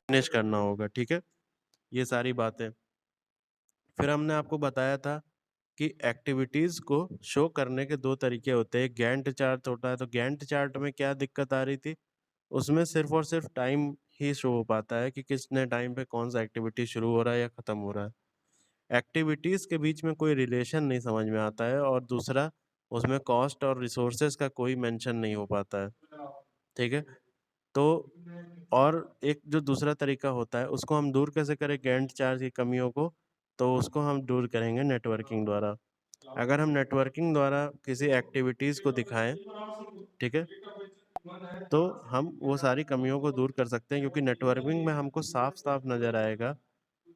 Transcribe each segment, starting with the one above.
Finish करना होगा, ठीक है? ये सारी बातें। फिर हमने आपको बताया था कि एक्टिविटीज़ को शो करने के 2 तरीके होते हैं, गैंट चार्ट होता है, तो गैंट चार्ट में क्या दिक्कत आ रही थी? उसमें सिर्फ़ और सिर्फ़ टाइम ही शो हो पाता है कि कितने टाइम पे कौन-सा एक्टिविटी शुरू हो रहा है या ख़त्म हो रहा है। एक्टिविटीज़ के बीच में कोई रिलेशन नहीं समझ में आता है और दूसरा उसमें कॉस्ट और रिसोर्सेज़ का कोई मेंशन नहीं हो पाता है, ठीक है? तो और एक जो दूसरा तरीका होता है उसको हम दूर कैसे करें गैंट चार्ट की कमियों को? तो उसको हम दूर करेंगे नेटवर्किंग द्वारा। अगर हम नेटवर्किंग द्वारा किसी एक्टिविटीज़ को दिखाएँ, ठीक है? तो हम वो सारी कमियों को दूर कर सकते हैं क्योंकि नेटवर्किंग में हमको साफ-साफ नज़र आएगा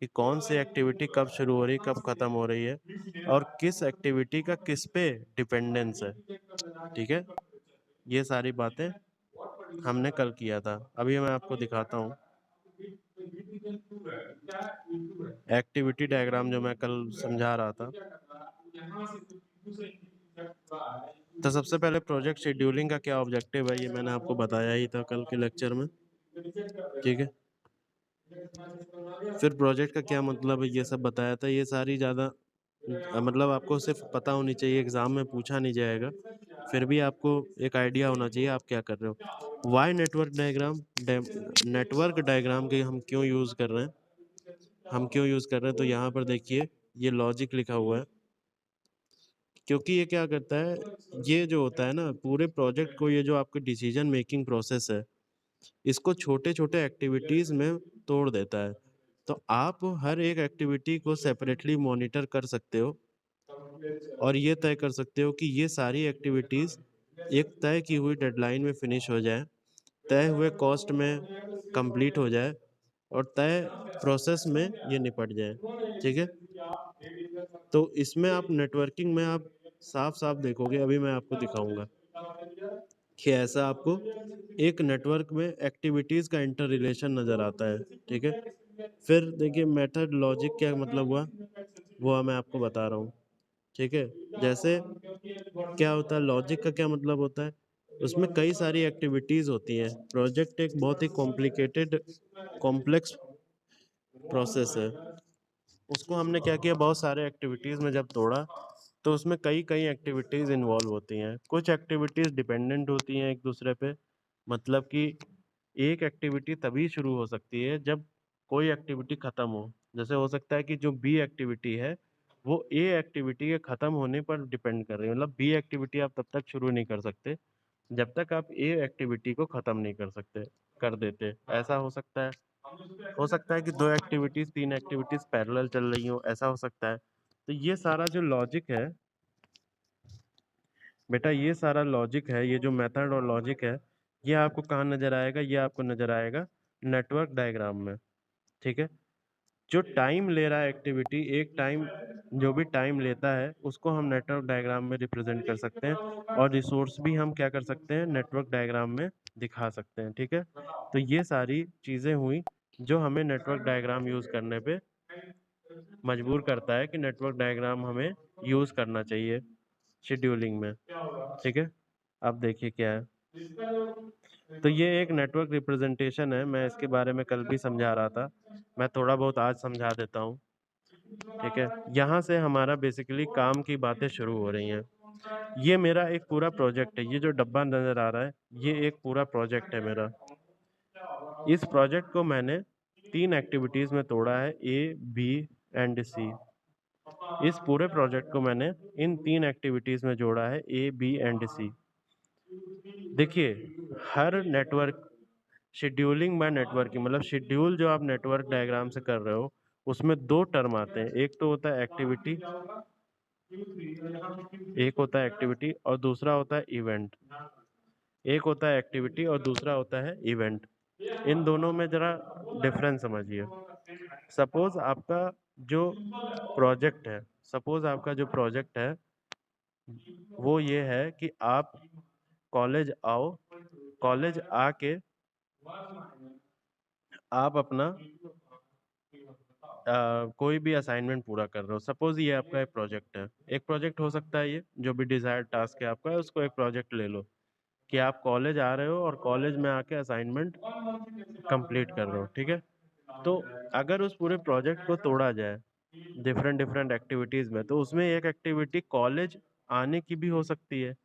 कि कौन सी एक्टिविटी कब शुरू हो रही है, कब खत्म हो रही है और किस एक्टिविटी का किस पे डिपेंडेंस है, ठीक है? ये सारी बातें हमने कल किया था। अभी मैं आपको दिखाता हूँ। एक्टिविटी डायग्राम जो मैं कल समझा रहा था। तो सबसे पहले प्रोजेक्ट शेड्यूलिंग का क्या ऑब्जेक्टिव है, ये मैंने आपको बताया ही था कल के लेक्चर में, ठीक है? फिर प्रोजेक्ट का क्या मतलब है, ये सब बताया था। ये सारी ज़्यादा मतलब आपको सिर्फ़ पता होनी चाहिए, एग्ज़ाम में पूछा नहीं जाएगा। फिर भी आपको एक आइडिया होना चाहिए आप क्या कर रहे हो। Why network diagram network diagram के हम क्यों यूज़ कर रहे हैं? हम क्यों यूज़ कर रहे हैं, तो यहाँ पर देखिए ये लॉजिक लिखा हुआ है। क्योंकि ये क्या करता है, ये जो होता है ना पूरे प्रोजेक्ट को, ये जो आपकी डिसीज़न मेकिंग प्रोसेस है, इसको छोटे-छोटे एक्टिविटीज़ में तोड़ देता है। तो आप हर एक एक्टिविटी को सेपरेटली मॉनिटर कर सकते हो और ये तय कर सकते हो कि ये सारी एक्टिविटीज़ एक तय की हुई डेडलाइन में फिनिश हो जाए, तय हुए कॉस्ट में कंप्लीट हो जाए और तय प्रोसेस में ये निपट जाए, ठीक है? तो इसमें आप नेटवर्किंग में आप साफ-साफ देखोगे, अभी मैं आपको दिखाऊँगा कि ऐसा आपको एक नेटवर्क में एक्टिविटीज़ का इंटर रिलेशन नज़र आता है, ठीक है? फिर देखिए मेथड लॉजिक क्या मतलब हुआ, वो मैं आपको बता रहा हूँ, ठीक है? जैसे क्या होता है, लॉजिक का क्या मतलब होता है, उसमें कई सारी एक्टिविटीज़ होती हैं। प्रोजेक्ट एक बहुत ही कॉम्प्लिकेटेड कॉम्प्लेक्स प्रोसेस है। उसको हमने क्या किया, बहुत सारे एक्टिविटीज़ में जब तोड़ा, तो उसमें कई-कई एक्टिविटीज़ इन्वॉल्व होती हैं। कुछ एक्टिविटीज़ डिपेंडेंट होती हैं एक-दूसरे पे, मतलब कि एक एक्टिविटी तभी शुरू हो सकती है जब कोई एक्टिविटी खत्म हो। जैसे हो सकता है कि जो बी एक्टिविटी है, वो ए एक्टिविटी के खत्म होने पर डिपेंड कर रही है। मतलब बी एक्टिविटी आप तब तक शुरू नहीं कर सकते, जब तक आप ए एक्टिविटी को खत्म नहीं कर देते। ऐसा हो सकता है। हो सकता है कि 2 एक्टिविटीज़, 3 एक्टिविटीज़ पैरेलल चल रही हों, ऐसा हो सकता है। तो ये सारा जो लॉजिक है, बेटा ये सारा लॉजिक है, ये जो मेथड और लॉजिक है, ये आपको कहाँ नज़र आएगा? ये आपको नज़र आएगा नेटवर्क डायग्राम में, ठीक है? जो टाइम ले रहा है एक्टिविटी, एक टाइम जो भी टाइम लेता है, उसको हम नेटवर्क डायग्राम में रिप्रेज़ेंट कर सकते हैं और रिसोर्स भी हम क्या कर सकते हैं, नेटवर्क डायग्राम में दिखा सकते हैं, ठीक है? तो ये सारी चीज़ें हुई, जो हमें नेटवर्क डायग्राम यूज़ करने पे मजबूर करता है कि नेटवर्क डायग्राम हमें यूज़ करना चाहिए शेड्यूलिंग में, ठीक है? अब देखिए क्या है। तो ये एक नेटवर्क रिप्रेजेंटेशन है, मैं इसके बारे में कल भी समझा रहा था। मैं थोड़ा बहुत आज समझा देता हूँ, ठीक है? यहाँ से हमारा बेसिकली काम की बातें शुरू हो रही हैं। ये मेरा एक पूरा प्रोजेक्ट है, ये जो डब्बा नज़र आ रहा है, ये एक पूरा प्रोजेक्ट है मेरा। इस प्रोजेक्ट को मैंने 3 एक्टिविटीज़ में तोड़ा है, ए, बी एंड सी। इस पूरे प्रोजेक्ट को मैंने इन 3 एक्टिविटीज़ में जोड़ा है, ए, बी एंड सी। देखिए, हर नेटवर्क शेड्यूलिंग बाय नेटवर्किंग, मतलब शेड्यूल जो आप नेटवर्क डायग्राम से कर रहे हो, उसमें 2 टर्म आते हैं। एक तो होता है एक्टिविटी, एक होता है एक्टिविटी और दूसरा होता है इवेंट। एक होता है एक्टिविटी और दूसरा होता है इवेंट। इन दोनों में ज़रा डिफ़रेंस समझिए। सपोज़ आपका जो प्रोजेक्ट है सपोज़ आपका जो प्रोजेक्ट है, वो ये है कि आप कॉलेज आओ, कॉलेज आके आप अपना कोई भी असाइनमेंट पूरा कर रहे हो। सपोज़ ये आपका एक प्रोजेक्ट है। एक प्रोजेक्ट हो सकता है ये, जो भी डिज़ायर्ड टास्क है आपका, उसको एक प्रोजेक्ट ले लो कि आप कॉलेज आ रहे हो और कॉलेज में आके असाइनमेंट कंप्लीट कर रहे हो, ठीक है? तो अगर उस पूरे प्रोजेक्ट को तोड़ा जाए डिफरेंट डिफरेंट एक्टिविटीज में, तो उसमें एक एक्टिविटी कॉलेज आने की भी हो सकती है।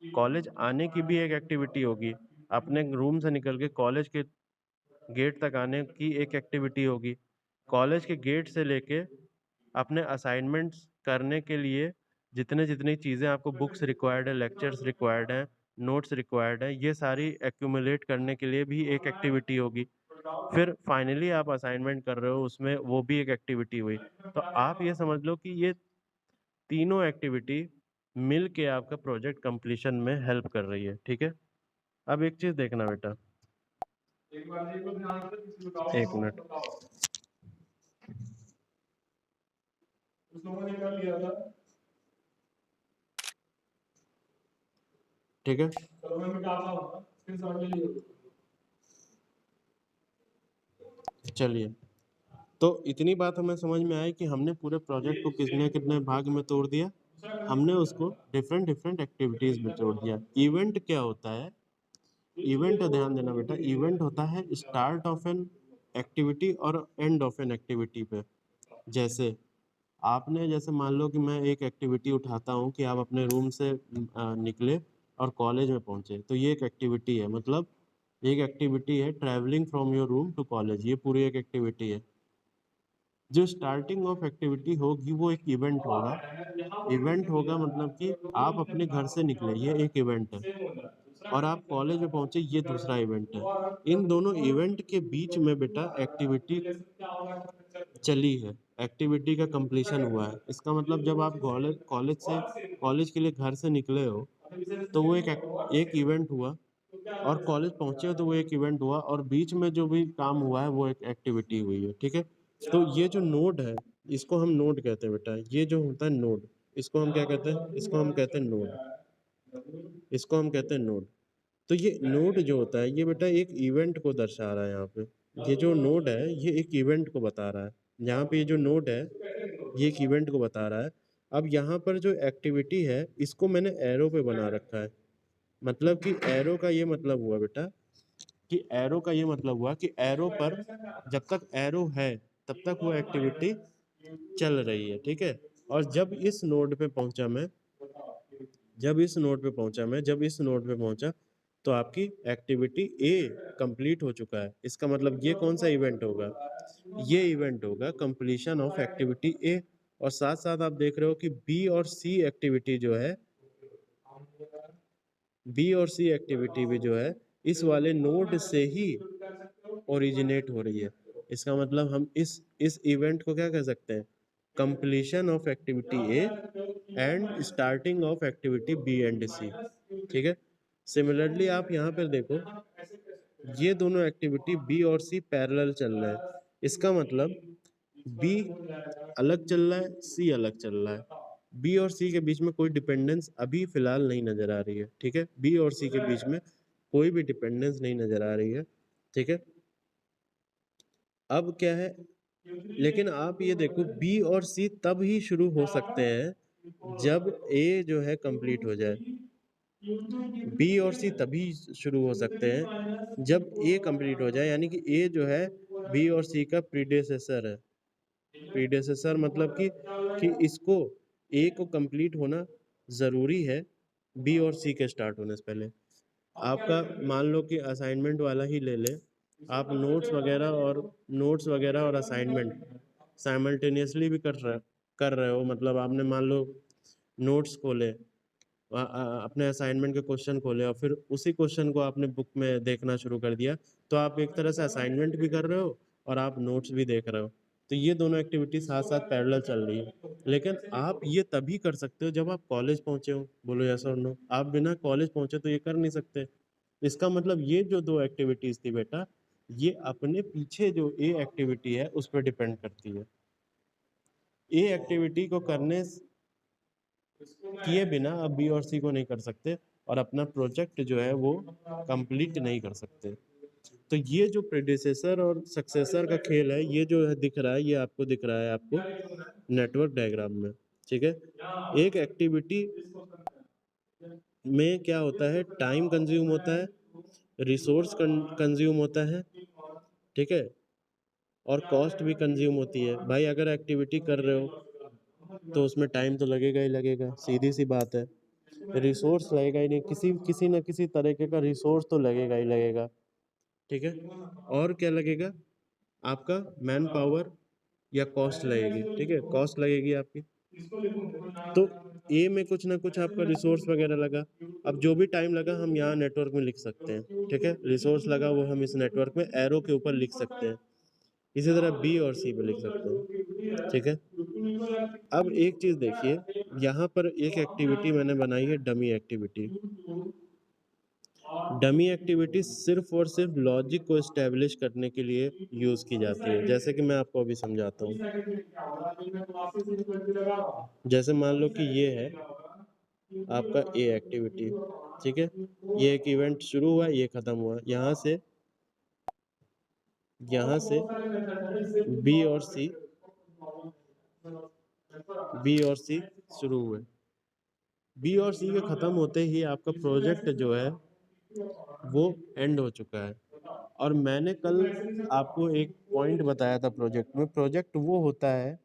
कॉलेज आने की भी एक एक्टिविटी होगी, अपने रूम से निकल के कॉलेज के गेट तक आने की एक एक्टिविटी होगी, कॉलेज के गेट से लेके अपने असाइनमेंट्स करने के लिए जितने जितनी चीज़ें आपको बुक्स रिक्वायर्ड है, लेक्चर्स रिक्वायर्ड हैं, नोट्स रिक्वायर्ड हैं, ये सारी एक्यूमुलेट करने के लिए भी एक एक्टिविटी होगी। फिर फाइनली आप असाइनमेंट कर रहे हो, उसमें वो भी एक एक्टिविटी हुई। तो आप ये समझ लो कि ये तीनों एक्टिविटी मिल के आपका प्रोजेक्ट कंप्लीशन में हेल्प कर रही है। ठीक है, अब एक चीज़ देखना बेटा, एक मिनट। ठीक है, चलिए, तो इतनी बात हमें समझ में आई कि हमने पूरे प्रोजेक्ट को कितने कितने भाग में तोड़ दिया, हमने उसको डिफरेंट डिफरेंट एक्टिविटीज में तोड़ दिया। इवेंट क्या होता है? इवेंट, ध्यान देना बेटा, इवेंट होता है स्टार्ट ऑफ एन एक्टिविटी और एंड ऑफ एन एक्टिविटी पे। जैसे आपने, जैसे मान लो कि मैं एक एक्टिविटी उठाता हूँ कि आप अपने रूम से निकले और कॉलेज में पहुंचे, तो ये एक एक्टिविटी है। मतलब एक एक्टिविटी है travelling from your room to college, ये पूरी एक एक्टिविटी है। जो स्टार्टिंग ऑफ एक्टिविटी होगी वो एक इवेंट होगा। इवेंट होगा मतलब कि आप अपने घर से निकले, ये एक इवेंट है, और आप कॉलेज में पहुंचे, ये दूसरा इवेंट है। इन दोनों इवेंट के बीच में बेटा एक्टिविटी चली है, एक्टिविटी का कंप्लीशन हुआ है। इसका मतलब जब आप कॉलेज कॉलेज के लिए घर से निकले हो, तो वो एक इवेंट हुआ, और कॉलेज पहुंचे हो तो वो एक इवेंट हुआ, और बीच में जो भी काम हुआ है वो एक एक्टिविटी हुई है। ठीक है, तो ये जो नोड है, इसको हम नोड कहते हैं बेटा। ये जो होता है नोड, इसको हम क्या कहते हैं? इसको हम कहते हैं नोड, इसको हम कहते हैं नोड। तो ये नोड जो होता है, ये बेटा एक इवेंट को दर्शा रहा है यहाँ पे। ये जो नोड है ये एक इवेंट को बता रहा है। यहाँ पे ये जो नोड है ये एक इवेंट को बता रहा है। अब यहाँ पर जो एक्टिविटी है इसको मैंने एरो पे बना रखा है। मतलब कि एरो का ये मतलब हुआ बेटा, कि एरो का ये मतलब हुआ कि एरो पर जब तक एरो है तब तक वो एक्टिविटी चल रही है। ठीक है, और जब इस नोड पे पहुंचा तो आपकी एक्टिविटी ए कंप्लीट हो चुका है। इसका मतलब ये कौन सा इवेंट होगा? ये इवेंट होगा कंप्लीशन ऑफ एक्टिविटी ए। और साथ साथ आप देख रहे हो कि बी और सी एक्टिविटी जो है, बी और सी एक्टिविटी भी जो है इस वाले नोड से ही ओरिजिनेट हो रही है। इसका मतलब हम इस इवेंट को क्या कह सकते हैं? Completion of activity A and starting of activity B and C. ठीक है, सिमिलरली आप यहाँ पर देखो, ये दोनों एक्टिविटी बी और सी पैरेलल चल रहा है। इसका मतलब बी अलग चल रहा है, सी अलग चल रहा है। बी और सी के बीच में कोई डिपेंडेंस अभी फिलहाल नहीं नजर आ रही है। ठीक है, बी और सी के बीच में कोई भी डिपेंडेंस नहीं नजर आ रही है। ठीक है, अब क्या है, लेकिन आप ये देखो बी और सी तब ही शुरू हो सकते हैं जब ए जो है कंप्लीट हो जाए। बी और सी तभी शुरू हो सकते हैं जब ए कंप्लीट हो जाए, यानी कि ए जो है बी और सी का प्रीडेसेसर है। प्रीडेसेसर मतलब कि इसको ए को कंप्लीट होना ज़रूरी है बी और सी के स्टार्ट होने से पहले। आपका मान लो कि असाइनमेंट वाला ही ले ले, आप नोट्स वगैरह और असाइनमेंट साइमल्टेनियसली भी कर रहे हो। मतलब आपने मान लो नोट्स खोले, अपने असाइनमेंट के क्वेश्चन खोले, और फिर उसी क्वेश्चन को आपने बुक में देखना शुरू कर दिया, तो आप एक तरह से असाइनमेंट भी कर रहे हो और आप नोट्स भी देख रहे हो। तो ये दोनों एक्टिविटी साथ साथ पैरेलल चल रही है। लेकिन आप ये तभी कर सकते हो जब आप कॉलेज पहुंचे हो। बोलो यस और नो। आप बिना कॉलेज पहुंचे तो ये कर नहीं सकते। इसका मतलब ये जो दो एक्टिविटीज थी बेटा, ये अपने पीछे जो ए एक्टिविटी है उस पर डिपेंड करती है। ए एक्टिविटी को किए बिना आप बी और सी को नहीं कर सकते, और अपना प्रोजेक्ट जो है वो कंप्लीट नहीं कर सकते। तो ये जो प्रेडिसेसर और सक्सेसर का खेल है, ये जो है दिख रहा है, ये आपको दिख रहा है आपको नेटवर्क डायग्राम में। ठीक है, एक एक्टिविटी में क्या होता है, टाइम कंज्यूम होता है, रिसोर्स कंज्यूम होता है। ठीक है, और कॉस्ट भी कंज्यूम होती है। भाई अगर एक्टिविटी कर रहे हो तो उसमें टाइम तो लगेगा ही लगेगा, सीधी सी बात है। रिसोर्स लगेगा ही नहीं, किसी किसी न किसी तरीके का रिसोर्स तो लगेगा ही लगेगा। ठीक है, और क्या लगेगा? आपका मैन पावर या कॉस्ट लगेगी। ठीक है, कॉस्ट लगेगी आपकी, तो ए में कुछ ना कुछ आपका रिसोर्स वगैरह लगा। अब जो भी टाइम लगा हम यहाँ नेटवर्क में लिख सकते हैं। ठीक है, रिसोर्स लगा वो हम इस नेटवर्क में एरो के ऊपर लिख सकते हैं। इसी तरह बी और सी पे लिख सकते हैं। ठीक है, अब एक चीज देखिए, यहाँ पर एक एक्टिविटी मैंने बनाई है, डमी एक्टिविटी। डमी एक्टिविटी सिर्फ और सिर्फ लॉजिक को एस्टेब्लिश करने के लिए यूज की जाती है। जैसे कि मैं आपको अभी समझाता हूँ। जैसे मान लो कि ये है आपका ए एक्टिविटी। ठीक है, ये एक इवेंट शुरू हुआ, ये खत्म हुआ। यहाँ से बी और सी शुरू हुए। बी और सी के खत्म होते ही आपका प्रोजेक्ट जो है वो एंड हो चुका है। और मैंने कल आपको एक पॉइंट बताया था, प्रोजेक्ट में प्रोजेक्ट वो होता है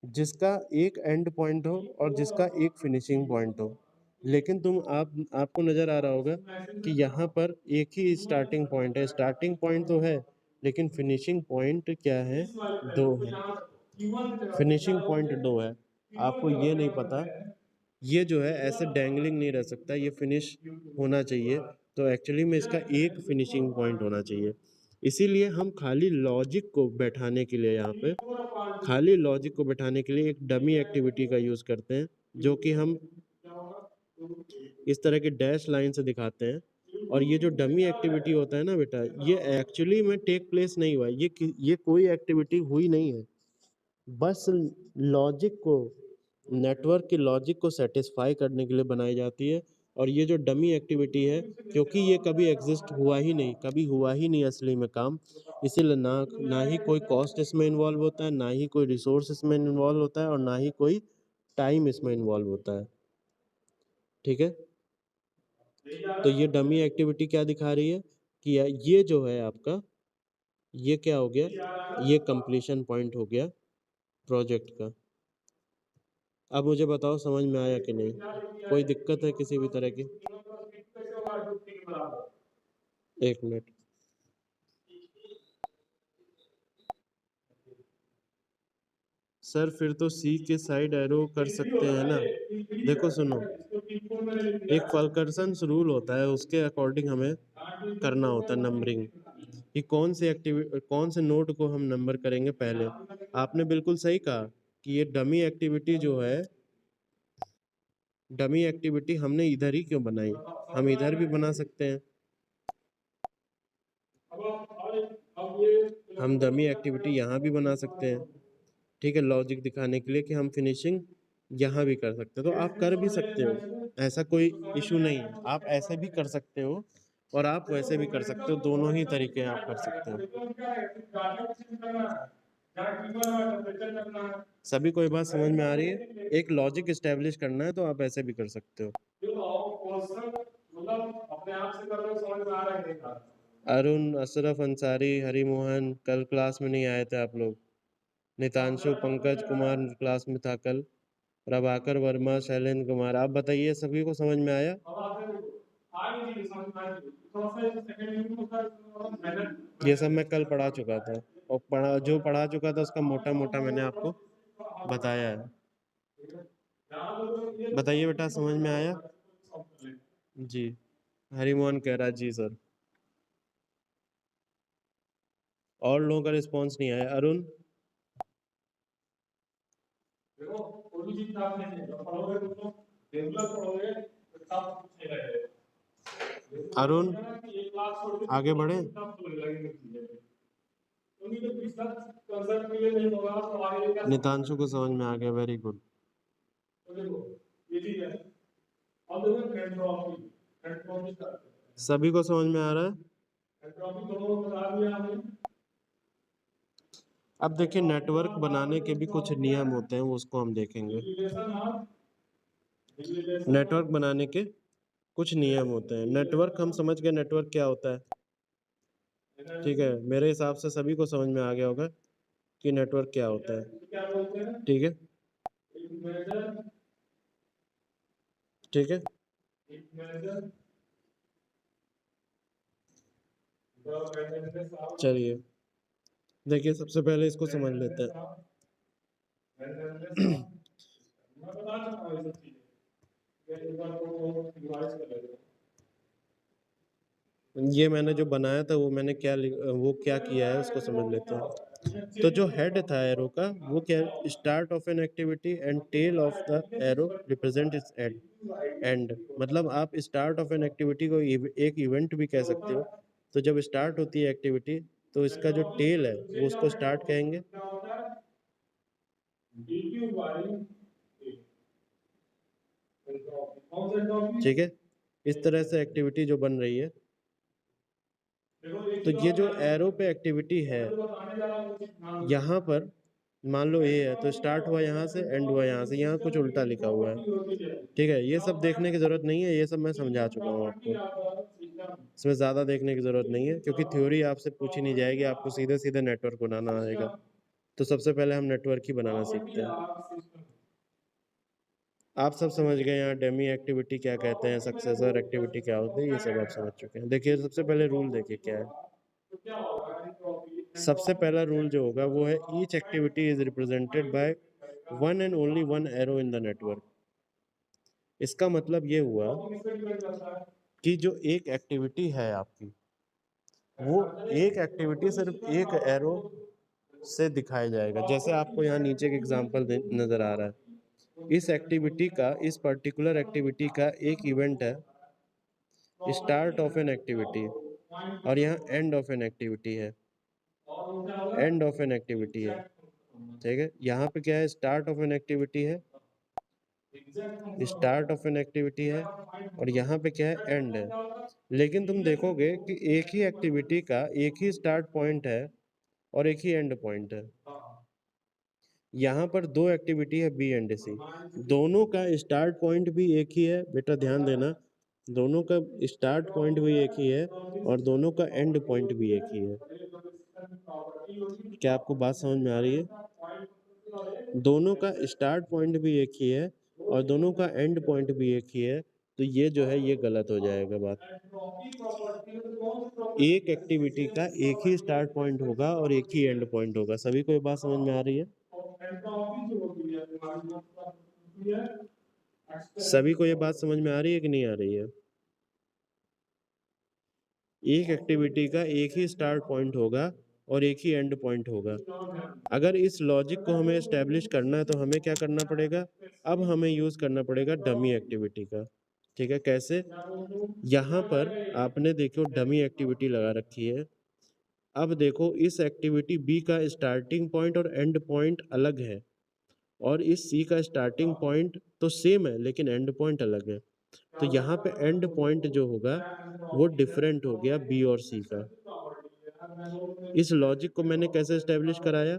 जिसका एक एंड पॉइंट हो और जिसका एक फिनिशिंग पॉइंट हो। लेकिन आपको नजर आ रहा होगा कि यहाँ पर एक ही स्टार्टिंग पॉइंट है। स्टार्टिंग पॉइंट तो है लेकिन फिनिशिंग पॉइंट क्या है? दो है। फिनिशिंग पॉइंट दो है। आपको ये नहीं पता, ये जो है ऐसे डैंगलिंग नहीं रह सकता, ये फिनिश होना चाहिए। तो एक्चुअली में इसका एक फिनिशिंग पॉइंट होना चाहिए। इसीलिए हम खाली लॉजिक को बैठाने के लिए, यहाँ पे खाली लॉजिक को बैठाने के लिए एक डमी एक्टिविटी का यूज करते हैं, जो कि हम इस तरह के डैश लाइन से दिखाते हैं। और ये जो डमी एक्टिविटी होता है ना बेटा, ये एक्चुअली में टेक प्लेस नहीं हुआ, ये कोई एक्टिविटी हुई नहीं है। बस लॉजिक को, नेटवर्क की लॉजिक को सेटिस्फाई करने के लिए बनाई जाती है। और ये जो डमी एक्टिविटी है, क्योंकि ये कभी एग्जिस्ट हुआ ही नहीं, कभी हुआ ही नहीं असली में काम, इसीलिए ना ही कोई कॉस्ट इसमें इन्वॉल्व होता है, ना ही कोई रिसोर्स इसमें इन्वॉल्व होता है, और ना ही कोई टाइम इसमें इन्वॉल्व होता है। ठीक है, तो ये डमी एक्टिविटी क्या दिखा रही है कि ये जो है आपका, ये क्या हो गया? ये कंप्लीशन पॉइंट हो गया प्रोजेक्ट का। अब मुझे बताओ समझ में आया कि नहीं? कोई दिक्कत है किसी भी तरह की? एक मिनट। सर फिर तो सी के साइड एरो कर सकते हैं ना? देखो सुनो, एक फलकर्सन्स रूल होता है, उसके अकॉर्डिंग हमें करना होता है नंबरिंग, कि कौन से नोड को हम नंबर करेंगे पहले। आपने बिल्कुल सही कहा कि ये डमी एक्टिविटी जो है, डमी एक्टिविटी हमने इधर ही क्यों बनाई? हम इधर भी बना सकते हैं। हम डमी एक्टिविटी यहाँ भी बना सकते हैं। ठीक है, लॉजिक दिखाने के लिए कि हम फिनिशिंग यहाँ भी कर सकते हो, तो आप कर भी सकते हो, ऐसा कोई इशू नहीं है। आप ऐसे भी कर सकते हो और आप वैसे भी कर सकते हो, दोनों ही तरीके आप कर सकते हो। सभी को ये बात समझ में आ रही है? एक लॉजिक एस्टेब्लिश करना है तो आप ऐसे भी कर सकते हो। अरुण, अशरफ अंसारी, हरिमोहन, कल क्लास में नहीं आए थे आप लोग। नितांशु, पंकज कुमार क्लास में था कल। प्रभाकर वर्मा, शैलेंद्र कुमार, आप बताइए सभी को समझ में आया? ये सब मैं कल पढ़ा चुका था, और जो पढ़ा चुका था उसका मोटा मोटा मैंने आपको बताया है। बताइए बेटा, समझ में आया? जी, हरिमोहन कह रहा जी सर। और लोगों का रिस्पॉन्स नहीं आया। अरुण, अरुण आगे बढ़े। नितांशु को समझ में आ गया, वेरी गुड। सभी को समझ में आ रहा है? अब देखिए, नेटवर्क बनाने के भी कुछ नियम होते हैं, उसको हम देखेंगे। नेटवर्क बनाने के कुछ नियम होते हैं। नेटवर्क हम समझ गए, नेटवर्क क्या होता है? ठीक है, मेरे हिसाब से सभी को समझ में आ गया होगा कि नेटवर्क क्या होता है। ठीक है, ठीक है। चलिए, देखिए सबसे पहले इसको समझ लेते हैं। ये मैंने जो बनाया था वो मैंने वो क्या किया है उसको समझ लेते हैं। तो जो हेड था एरो का वो क्या, start of an activity and tail of the arrow represent its end. End मतलब आप स्टार्ट ऑफ एन एक्टिविटी को एक इवेंट भी कह सकते हो। तो जब स्टार्ट होती है एक्टिविटी तो इसका जो टेल है वो उसको स्टार्ट कहेंगे। ठीक है, इस तरह से एक्टिविटी जो बन रही है। तो ये जो एरो पे एक्टिविटी है यहाँ पर मान लो ये है तो स्टार्ट हुआ यहाँ से एंड हुआ यहाँ से, यहाँ कुछ उल्टा लिखा हुआ है। ठीक है, ये सब देखने की जरूरत नहीं है, ये सब मैं समझा चुका हूँ आपको। इसमें ज्यादा देखने की जरूरत नहीं है क्योंकि थ्योरी आपसे पूछी नहीं जाएगी, आपको सीधे सीधे नेटवर्क बनाना आएगा। तो सबसे पहले हम नेटवर्क ही बनाना सीखते हैं। आप सब समझ गए यहाँ डेमी एक्टिविटी क्या कहते हैं, सक्सेसर एक्टिविटी क्या होती है, ये सब आप समझ चुके हैं। देखिए सबसे पहले रूल देखिए क्या है। सबसे पहला रूल जो होगा वो है each activity is represented by one and only one arrow in the network. इसका मतलब ये हुआ कि जो एक एक्टिविटी है आपकी वो एक एक्टिविटी सिर्फ एक एरो से दिखाया जाएगा। जैसे आपको यहाँ नीचे एक एग्जांपल नजर आ रहा है, इस एक्टिविटी का, इस पर्टिकुलर एक्टिविटी का एक इवेंट है स्टार्ट ऑफ एन एक्टिविटी और यहाँ एंड ऑफ एन एक्टिविटी है, एंड ऑफ एन एक्टिविटी है। ठीक है, यहाँ पे क्या है, स्टार्ट ऑफ एन एक्टिविटी है, स्टार्ट ऑफ एन एक्टिविटी है और यहाँ पे क्या है, एंड है। लेकिन तुम देखोगे कि एक ही एक्टिविटी का एक ही स्टार्ट पॉइंट है और एक ही एंड पॉइंट है। यहाँ पर दो एक्टिविटी है बी एंड सी, दोनों का स्टार्ट पॉइंट भी एक ही है, बेटा ध्यान देना, दोनों का स्टार्ट पॉइंट भी एक ही है और दोनों का एंड पॉइंट भी एक ही है। क्या आपको बात समझ में आ रही है? दोनों का स्टार्ट पॉइंट भी एक ही है और दोनों का एंड पॉइंट भी एक ही है, तो ये जो है ये गलत हो जाएगा बात। एक एक्टिविटी का एक ही स्टार्ट पॉइंट होगा और एक ही एंड पॉइंट होगा। सभी को ये बात समझ में आ रही है? सभी को ये बात समझ में आ रही है कि नहीं आ रही है? एक एक्टिविटी का एक ही स्टार्ट पॉइंट होगा और एक ही एंड पॉइंट होगा। अगर इस लॉजिक को हमें एस्टेब्लिश करना है तो हमें क्या करना पड़ेगा, अब हमें यूज करना पड़ेगा डमी एक्टिविटी का। ठीक है, कैसे? यहाँ पर आपने देखो डमी एक्टिविटी लगा रखी है। अब देखो इस एक्टिविटी बी का स्टार्टिंग पॉइंट और एंड पॉइंट अलग है और इस सी का स्टार्टिंग पॉइंट तो सेम है लेकिन एंड पॉइंट अलग है। तो यहाँ पे एंड पॉइंट जो होगा वो डिफरेंट हो गया बी और सी का। इस लॉजिक को मैंने कैसे एस्टेब्लिश कराया?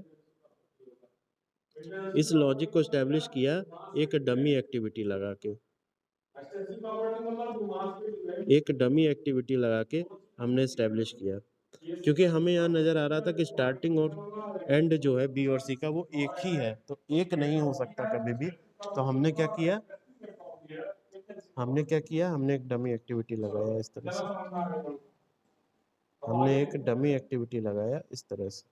इस लॉजिक को एस्टेब्लिश किया एक डमी एक्टिविटी लगा के। एक डमी एक्टिविटी लगा के हमने एस्टेब्लिश किया, क्योंकि हमें यहाँ नजर आ रहा था कि स्टार्टिंग और एंड जो है बी और सी का वो एक ही है, तो एक नहीं हो सकता कभी भी। तो हमने क्या किया, हमने एक डमी एक्टिविटी लगाया इस तरह से, हमने एक डमी एक्टिविटी लगाया इस तरह से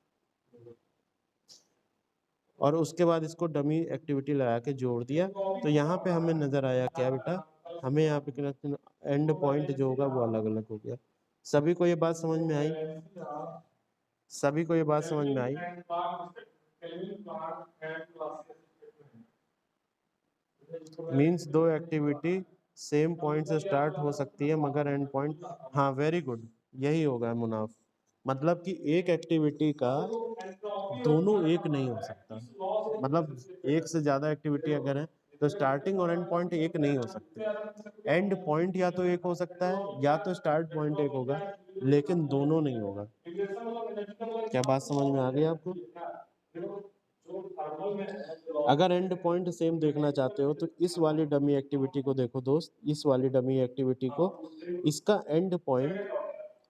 और उसके बाद इसको डमी एक्टिविटी लगा के जोड़ दिया। तो यहाँ पे हमें नजर आया क्या बेटा, हमें यहाँ पे एंड पॉइंट जो होगा वो अलग अलग हो गया। सभी को ये बात समझ में आई? सभी को ये बात समझ में आई? मीन्स दो एक्टिविटी सेम पॉइंट से स्टार्ट हो सकती है मगर एंड पॉइंट, हाँ वेरी गुड, यही होगा मुनाफ। मतलब कि एक एक्टिविटी का दोनों एक नहीं हो सकता, मतलब एक से ज्यादा एक्टिविटी अगर है तो स्टार्टिंग और एंड पॉइंट एक नहीं हो सकते। एंड पॉइंट या तो एक हो सकता है या तो स्टार्ट पॉइंट एक होगा, लेकिन दोनों नहीं होगा। क्या बात समझ में आ गई आपको? अगर एंड पॉइंट सेम देखना चाहते हो तो इस वाली डमी एक्टिविटी को देखो दोस्त, इस वाली डमी एक्टिविटी को, इसका एंड पॉइंट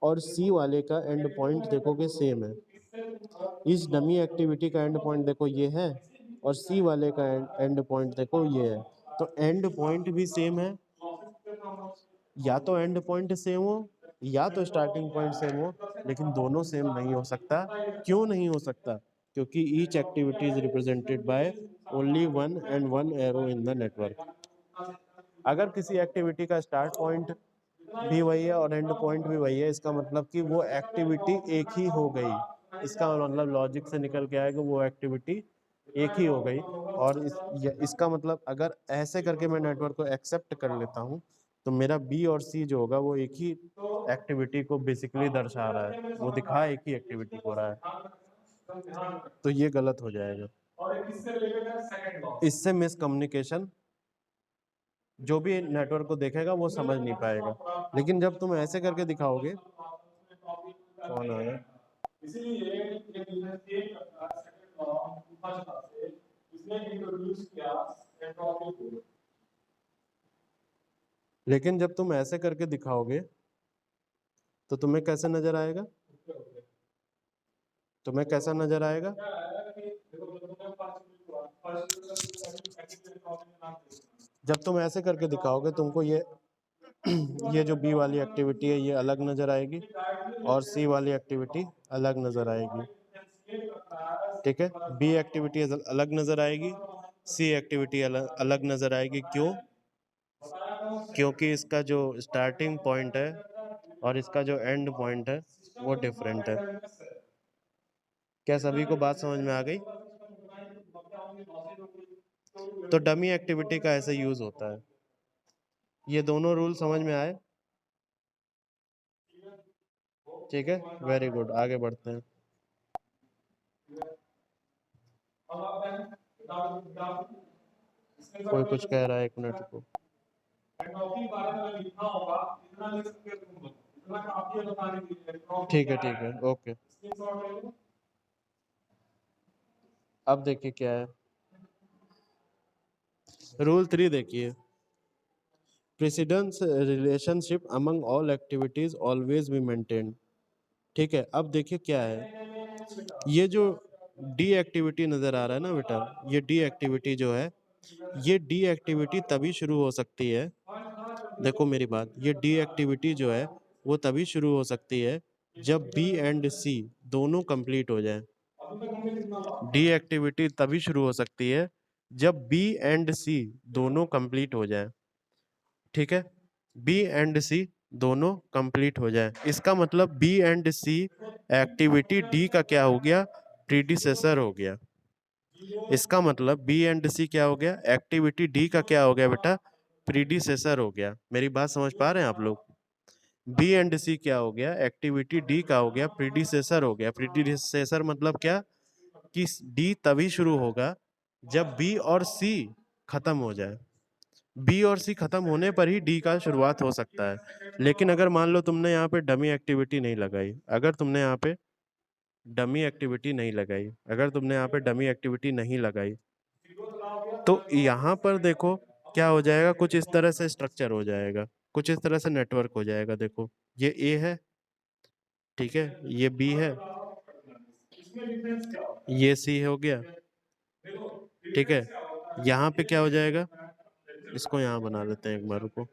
और सी वाले का एंड पॉइंट देखोगे सेम है। इस डमी एक्टिविटी का एंड पॉइंट देखो ये है, और सी वाले का एंड पॉइंट देखो ये है। तो एंड पॉइंट भी सेम है, या तो एंड पॉइंट सेम हो या तो स्टार्टिंग पॉइंट सेम हो, लेकिन दोनों सेम नहीं हो सकता। क्यों नहीं हो सकता? क्योंकि each activity is represented by only one and one arrow in the network. अगर किसी एक्टिविटी का स्टार्ट पॉइंट भी वही है और एंड पॉइंट भी वही है, इसका मतलब कि वो एक्टिविटी एक ही हो गई। इसका मतलब लॉजिक से निकल के आएगा वो एक्टिविटी एक ही हो गई। और इसका मतलब अगर ऐसे करके मैं नेटवर्क को एक्सेप्ट कर लेता हूँ, तो मेरा बी और सी जो होगा वो एक ही एक्टिविटी को बेसिकली दर्शा रहा है, वो दिखा एक ही एक्टिविटी को रहा है। तो ये गलत हो जाएगा, इससे मिसकम्युनिकेशन जो भी नेटवर्क को देखेगा वो समझ नहीं पाएगा। लेकिन जब तुम ऐसे करके दिखाओगे, कौन आया? लेकिन जब तुम ऐसे करके दिखाओगे तो तुम्हें कैसे नजर आएगा? तुम्हें कैसा नजर आएगा? जब तुम ऐसे करके दिखाओगे तुमको ये जो बी वाली एक्टिविटी है ये अलग नजर आएगी और सी वाली एक्टिविटी अलग नजर आएगी। ठीक है, बी एक्टिविटी अलग नजर आएगी, सी एक्टिविटी अलग नजर आएगी। क्यों? क्योंकि इसका जो स्टार्टिंग पॉइंट है और इसका जो एंड पॉइंट है वो डिफरेंट है। क्या सभी को बात समझ में आ गई? तो डमी एक्टिविटी का ऐसे यूज होता है। ये दोनों रूल समझ में आए? ठीक है, वेरी गुड, आगे बढ़ते हैं। कोई कुछ कह रहा है, एक मिनट को। ठीक है ठीक है, ओके। अब देखिए क्या है, रूल 3 देखिए, precedence relationship among all activities always be maintained. ठीक है, अब देखिए क्या है, ये जो डी एक्टिविटी नजर आ रहा है ना बेटा, ये डी एक्टिविटी जो है, ये डी एक्टिविटी तभी शुरू हो सकती है, देखो मेरी बात, ये डी एक्टिविटी जो है वो तभी शुरू हो सकती है जब बी एंड सी दोनों कंप्लीट हो जाए। डी एक्टिविटी तभी शुरू हो सकती है जब बी एंड सी दोनों कंप्लीट हो जाए। ठीक है, बी एंड सी दोनों कंप्लीट हो जाए, इसका मतलब B and C activity D का क्या हो गया? प्रीडिसेसर हो गया। इसका मतलब बी एंड सी क्या हो गया? एक्टिविटी डी का क्या हो गया बेटा? प्रीडिसेसर हो गया। मेरी बात समझ पा रहे हैं आप लोग? बी एंड सी क्या हो गया? एक्टिविटी डी का हो गया प्रीडिसेसर हो गया। प्रीडिसेसर मतलब क्या? कि डी तभी शुरू होगा जब बी और सी खत्म हो जाए। बी और सी खत्म होने पर ही डी का शुरुआत हो सकता है। लेकिन अगर मान लो तुमने यहाँ पे डमी एक्टिविटी नहीं लगाई, अगर तुमने यहाँ पे डमी एक्टिविटी नहीं लगाई, अगर तुमने यहाँ पे डमी एक्टिविटी नहीं लगाई, तो यहाँ पर देखो क्या हो जाएगा, कुछ इस तरह से स्ट्रक्चर हो जाएगा, कुछ इस तरह से नेटवर्क हो जाएगा। देखो ये ए है, ठीक है, ये बी है, ये सी हो गया, ठीक है। यहाँ पे क्या हो जाएगा, इसको यहाँ बना लेते हैं एक बार को,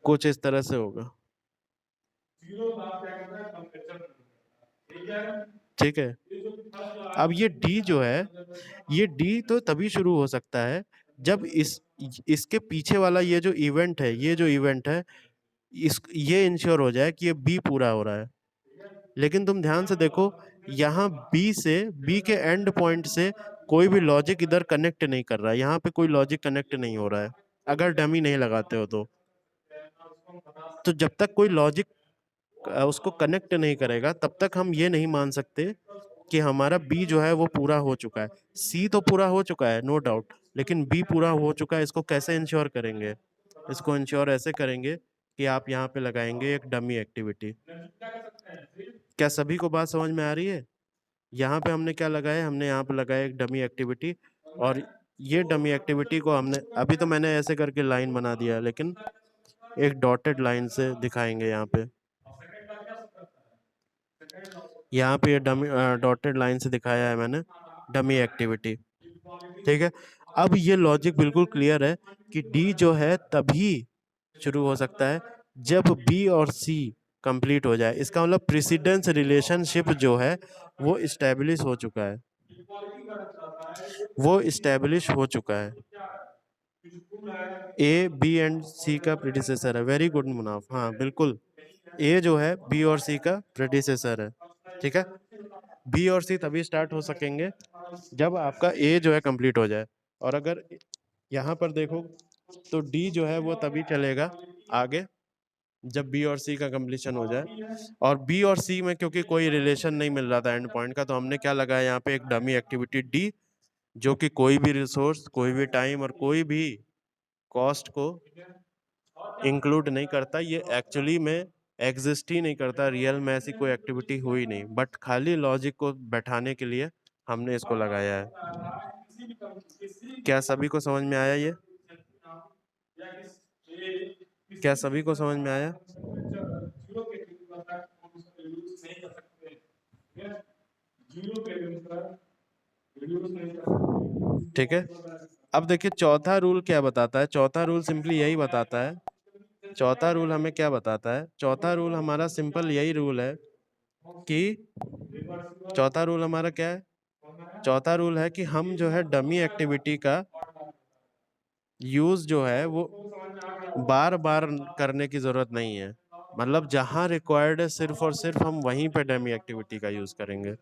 कुछ इस तरह से होगा, ठीक है। अब ये डी जो है, ये डी तो तभी शुरू हो सकता है जब इसके पीछे वाला ये जो इवेंट है, ये जो इवेंट है, ये इंश्योर हो जाए कि ये बी पूरा हो रहा है। लेकिन तुम ध्यान से देखो, यहाँ बी के एंड पॉइंट से कोई भी लॉजिक इधर कनेक्ट नहीं कर रहा है, यहाँ पे कोई लॉजिक कनेक्ट नहीं हो रहा है, अगर डमी नहीं लगाते हो तो जब तक कोई लॉजिक उसको कनेक्ट नहीं करेगा तब तक हम ये नहीं मान सकते कि हमारा बी जो है वो पूरा हो चुका है। सी तो पूरा हो चुका है नो डाउट, लेकिन बी पूरा हो चुका है, इसको कैसे इंश्योर करेंगे? इसको इंश्योर ऐसे करेंगे कि आप यहाँ पे लगाएंगे एक डमी एक्टिविटी। क्या सभी को बात समझ में आ रही है? यहाँ पे हमने क्या लगाया, हमने यहाँ पे लगाया एक डमी एक्टिविटी, और ये डमी एक्टिविटी को हमने, अभी तो मैंने ऐसे करके लाइन बना दिया, लेकिन एक डॉटेड लाइन से दिखाएंगे यहाँ पे। यहाँ पे डमी डॉटेड लाइन से दिखाया है मैंने डमी एक्टिविटी। ठीक है, अब ये लॉजिक बिल्कुल क्लियर है कि डी जो है तभी शुरू हो सकता है जब बी और सी कंप्लीट हो जाए। इसका मतलब प्रेसिडेंस रिलेशनशिप जो है वो इस्टेब्लिश हो चुका है, वो इस्टेब्लिश हो चुका है। ए बी एंड सी का प्रेडिसेसर है। वेरी गुड मुनाफ, हाँ बिल्कुल, ए जो है बी और सी का प्रेडिसेसर है। ठीक है, बी और सी तभी स्टार्ट हो सकेंगे जब आपका ए जो है कंप्लीट हो जाए। और अगर यहाँ पर देखो तो डी जो है वो तभी चलेगा आगे जब बी और सी का कंप्लीशन हो जाए। और बी और सी में क्योंकि कोई रिलेशन नहीं मिल रहा था एंड पॉइंट का, तो हमने क्या लगाया यहाँ पे एक डमी एक्टिविटी डी, जो कि कोई भी रिसोर्स, कोई भी टाइम और कोई भी कॉस्ट को इंक्लूड नहीं करता। ये एक्चुअली में एग्जिस्ट ही नहीं करता, रियल में ऐसी कोई एक्टिविटी हुई नहीं, बट खाली लॉजिक को बैठाने के लिए हमने इसको लगाया है। क्या सभी को समझ में आया ये? क्या सभी को समझ में आया? ठीक है, अब देखिए चौथा रूल क्या बताता है। चौथा रूल सिंपली यही बताता है, चौथा रूल हमें क्या बताता है, चौथा रूल हमारा सिंपल यही रूल है कि चौथा रूल हमारा क्या है, चौथा रूल है कि हम जो है डमी एक्टिविटी का यूज जो है वो बार बार करने की जरूरत नहीं है। मतलब जहां रिक्वायर्ड है सिर्फ और सिर्फ हम वहीं पे डमी एक्टिविटी का यूज करेंगे।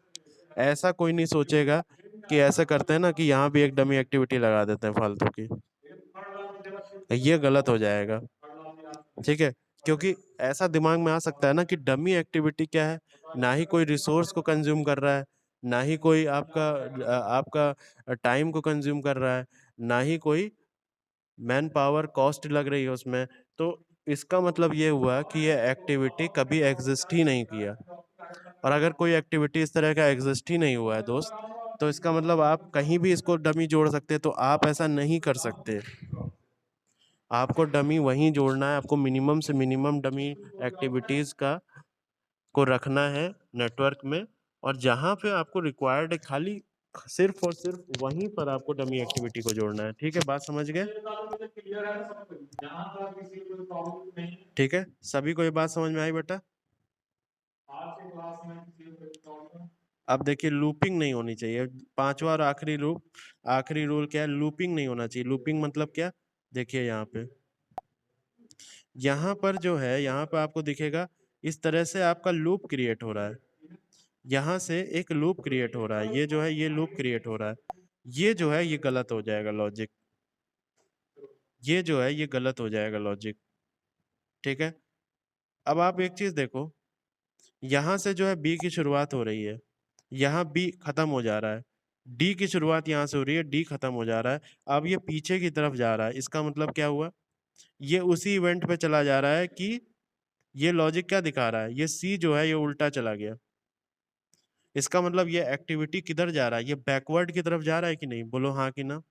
ऐसा कोई नहीं सोचेगा कि ऐसे करते हैं ना कि यहाँ भी एक डमी एक्टिविटी लगा देते हैं फालतू की, ये गलत हो जाएगा। ठीक है, क्योंकि ऐसा दिमाग में आ सकता है ना कि डमी एक्टिविटी क्या है, ना ही कोई रिसोर्स को कंज्यूम कर रहा है, ना ही कोई आपका टाइम को कंज्यूम कर रहा है, ना ही कोई मैन पावर कॉस्ट लग रही है उसमें। तो इसका मतलब ये हुआ कि ये एक्टिविटी कभी एग्जिस्ट ही नहीं किया। और अगर कोई एक्टिविटी इस तरह का एग्जिस्ट ही नहीं हुआ है दोस्त, तो इसका मतलब आप कहीं भी इसको डमी जोड़ सकते हैं, तो आप ऐसा नहीं कर सकते। आपको डमी वहीं जोड़ना है, आपको मिनिमम से मिनिमम डमी एक्टिविटीज का को रखना है नेटवर्क में। और जहां पे आपको रिक्वायर्ड है खाली सिर्फ और सिर्फ वहीं पर आपको डमी एक्टिविटी को जोड़ना है। ठीक है, बात समझ गए? ठीक है, सभी को ये बात समझ में आई बेटा? अब देखिए लूपिंग नहीं होनी चाहिए। पांचवा और आखिरी रूल, आखिरी रूल क्या है, लूपिंग नहीं होना चाहिए। लूपिंग मतलब क्या, देखिए यहाँ पे, यहाँ पर जो है, यहाँ पे आपको दिखेगा इस तरह से आपका लूप क्रिएट हो रहा है। यहाँ से एक लूप क्रिएट हो रहा है, ये जो है ये लूप क्रिएट हो रहा है। ये जो है ये गलत हो जाएगा लॉजिक, ये जो है ये गलत हो जाएगा लॉजिक। ठीक है, अब आप एक चीज देखो, यहाँ से जो है बी की शुरुआत हो रही है, यहाँ बी खत्म हो जा रहा है, डी की शुरुआत यहाँ से हो रही है, डी खत्म हो जा रहा है। अब ये पीछे की तरफ जा रहा है, इसका मतलब क्या हुआ, ये उसी इवेंट पे चला जा रहा है कि ये लॉजिक क्या दिखा रहा है, ये सी जो है ये उल्टा चला गया। इसका मतलब ये एक्टिविटी किधर जा रहा है, ये बैकवर्ड की तरफ जा रहा है कि नहीं, बोलो हाँ कि ना।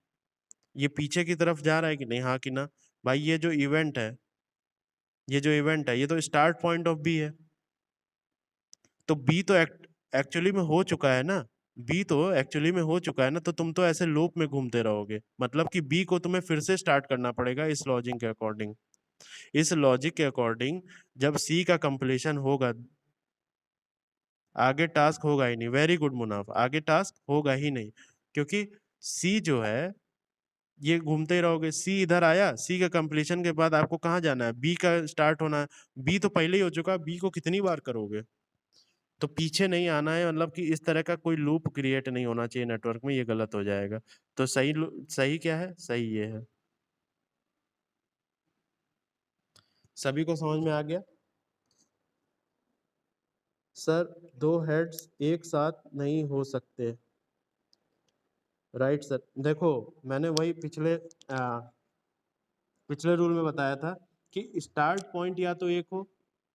ये पीछे की तरफ जा रहा है कि नहीं, हाँ कि ना। भाई ये जो इवेंट है, ये जो इवेंट है, ये तो स्टार्ट पॉइंट ऑफ बी है। तो बी तो एक्चुअली में हो चुका है ना, बी तो एक्चुअली में हो चुका है ना, तो तुम तो ऐसे लूप में घूमते रहोगे। मतलब कि बी को तुम्हें फिर से स्टार्ट करना पड़ेगा इस लॉजिक के अकॉर्डिंग। इस लॉजिक के अकॉर्डिंग जब सी का कंप्लीशन होगा, आगे टास्क होगा ही नहीं। वेरी गुड मुनाफ, आगे टास्क होगा ही नहीं, क्योंकि सी जो है ये घूमते ही रहोगे। सी इधर आया, सी का कंप्लीशन के बाद आपको कहाँ जाना है, बी का स्टार्ट होना है। बी तो पहले ही हो चुका, बी को कितनी बार करोगे। तो पीछे नहीं आना है, मतलब कि इस तरह का कोई लूप क्रिएट नहीं होना चाहिए नेटवर्क में, ये गलत हो जाएगा। तो सही सही क्या है, सही ये है। सभी को समझ में आ गया? सर दो हेड्स एक साथ नहीं हो सकते। राइट सर, देखो मैंने वही पिछले रूल में बताया था कि स्टार्ट पॉइंट या तो एक हो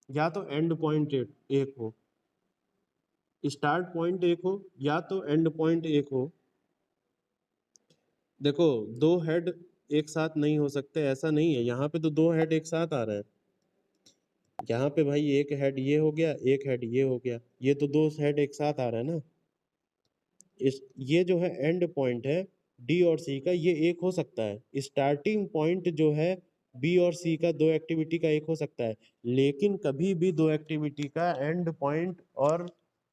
या तो एंड पॉइंट एक हो। स्टार्ट पॉइंट एक हो या तो एंड पॉइंट एक हो। देखो दो हेड एक साथ नहीं हो सकते, ऐसा नहीं है। यहाँ पे तो 2 हेड एक साथ आ रहे हैं। यहाँ पे भाई एक हेड ये हो गया, एक हेड ये हो गया, ये तो 2 हेड एक साथ आ रहा है ना। इस ये जो है एंड पॉइंट है डी और सी का, ये एक हो सकता है। स्टार्टिंग पॉइंट जो है बी और सी का, 2 एक्टिविटी का एक हो सकता है, लेकिन कभी भी 2 एक्टिविटी का एंड पॉइंट और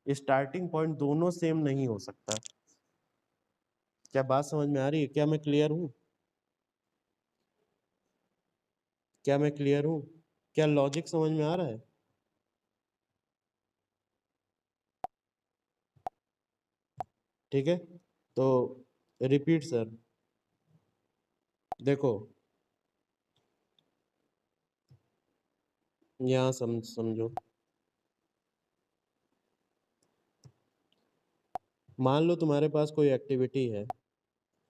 स्टार्टिंग पॉइंट दोनों सेम नहीं हो सकता। क्या बात समझ में आ रही है? क्या मैं क्लियर हूँ? क्या मैं क्लियर हूँ? क्या लॉजिक समझ में आ रहा है? ठीक है, तो रिपीट सर। देखो यहाँ समझो, मान लो तुम्हारे पास कोई एक्टिविटी है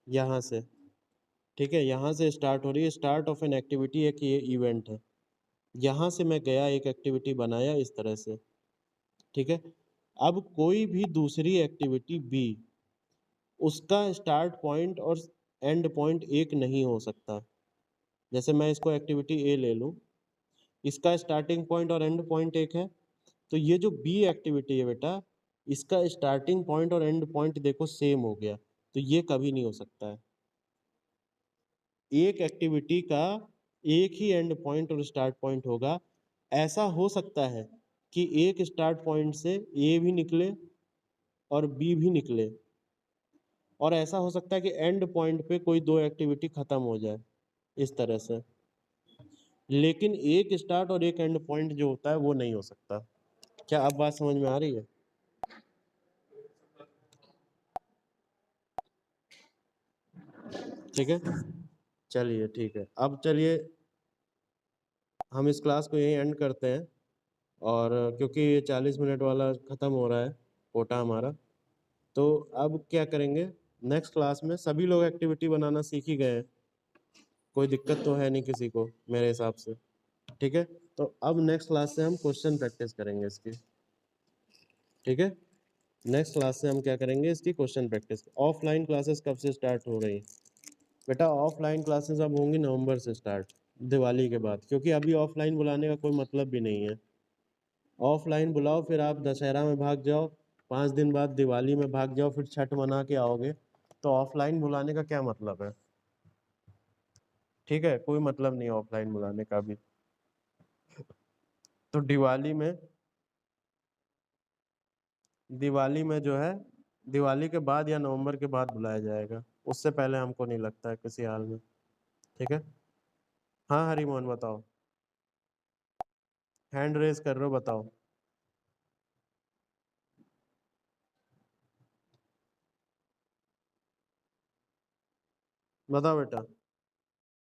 यहाँ से, ठीक है, यहाँ से स्टार्ट हो रही है, स्टार्ट ऑफ एन एक्टिविटी एक ये इवेंट है। यहाँ से मैं गया, एक एक्टिविटी बनाया इस तरह से, ठीक है। अब कोई भी दूसरी एक्टिविटी बी, उसका स्टार्ट पॉइंट और एंड पॉइंट एक नहीं हो सकता। जैसे मैं इसको एक्टिविटी ए ले लूँ, इसका स्टार्टिंग पॉइंट और एंड पॉइंट एक है, तो ये जो बी एक्टिविटी है बेटा, इसका स्टार्टिंग पॉइंट और एंड पॉइंट देखो सेम हो गया, तो ये कभी नहीं हो सकता है। एक एक्टिविटी का एक ही एंड पॉइंट और स्टार्ट पॉइंट होगा। ऐसा हो सकता है कि एक स्टार्ट पॉइंट से ए भी निकले और बी भी निकले, और ऐसा हो सकता है कि एंड पॉइंट पे कोई 2 एक्टिविटी खत्म हो जाए इस तरह से, लेकिन एक स्टार्ट और एक एंड पॉइंट जो होता है वो नहीं हो सकता। क्या अब बात समझ में आ रही है? ठीक है, चलिए ठीक है, अब चलिए हम इस क्लास को यहीं एंड करते हैं, और क्योंकि ये 40 मिनट वाला ख़त्म हो रहा है कोटा हमारा, तो अब क्या करेंगे, नेक्स्ट क्लास में सभी लोग एक्टिविटी बनाना सीख ही गए हैं, कोई दिक्कत तो है नहीं किसी को मेरे हिसाब से। ठीक है, तो अब नेक्स्ट क्लास से हम क्वेश्चन प्रैक्टिस करेंगे इसकी। ठीक है, नेक्स्ट क्लास से हम क्या करेंगे, इसकी क्वेश्चन प्रैक्टिस। ऑफलाइन क्लासेस कब से स्टार्ट हो रही? बेटा ऑफलाइन क्लासेस अब होंगी नवंबर से स्टार्ट, दिवाली के बाद, क्योंकि अभी ऑफलाइन बुलाने का कोई मतलब भी नहीं है। ऑफलाइन बुलाओ, फिर आप दशहरा में भाग जाओ, 5 दिन बाद दिवाली में भाग जाओ, फिर छठ मना के आओगे, तो ऑफलाइन बुलाने का क्या मतलब है? ठीक है, कोई मतलब नहीं ऑफलाइन बुलाने का भी। तो दिवाली में जो है, दिवाली के बाद या नवंबर के बाद बुलाया जाएगा, उससे पहले हमको नहीं लगता है किसी हाल में। ठीक है, हाँ हरी मोहन बताओ, हैंड रेज कर रहे हो, बताओ। बताओ बेटा।